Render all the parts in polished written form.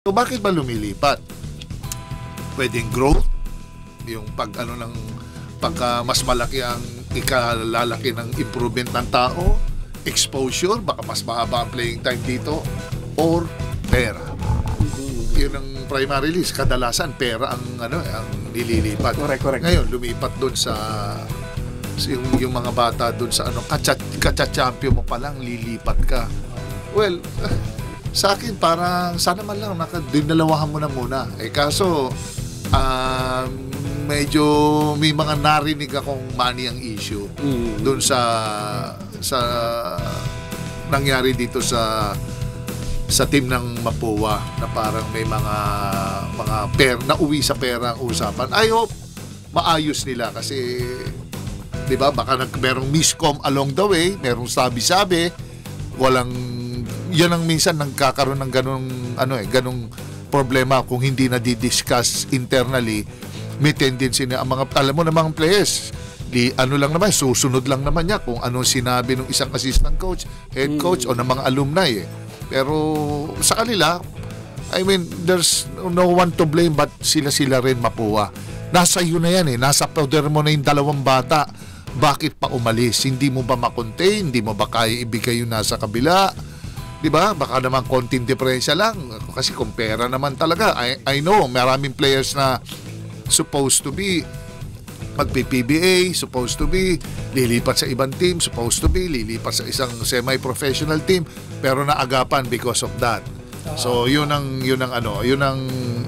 So bakit ba lumilipat? Pwedeng growth, yung pagka mas malaki ang ikalalaki ng improvement ng tao, exposure, baka mas mahaba ang playing time dito, or pera. Yun ang primary list. Kadalasan pera ang ang nililipat. Correct. Ngayon lumipat doon sa yung mga bata doon sa kacha-champion mo pa lang lilipat ka. Well, sa akin parang sana man lang dinalawahan mo na muna. Kaso medyo may mga narinig akong money ang issue doon sa nangyari dito sa team ng Mapua na parang may mga nauwi sa pera ang usapan. I hope maayos nila kasi 'di ba baka merong miscom along the way, merong sabi-sabi, yan ang minsan nagkakaroon ng ganung problema kung hindi na di-discuss internally. May tendency na ang mga, alam mo namang players, lang naman, susunod lang naman niya kung anong sinabi ng isang assistant coach, head coach, o ng mga alumni Pero sa kanila, I mean, there's no one to blame but sila rin Mapua. Nasa iyo na yan nasa poder mo na yung dalawang bata. Bakit pa umalis? Hindi mo ba makontain? Hindi mo ba kaya ibigay yung nasa kabila? Diba? Baka naman konting depresya lang. Kasi kung pera naman talaga. I know, maraming players na supposed to be magpi-PBA, supposed to be lilipat sa ibang team, supposed to be lilipat sa isang semi-professional team, pero naagapan because of that. So, yun ang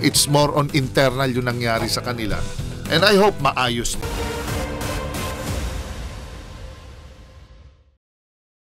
it's more on internal yung nangyari sa kanila. And I hope maayos.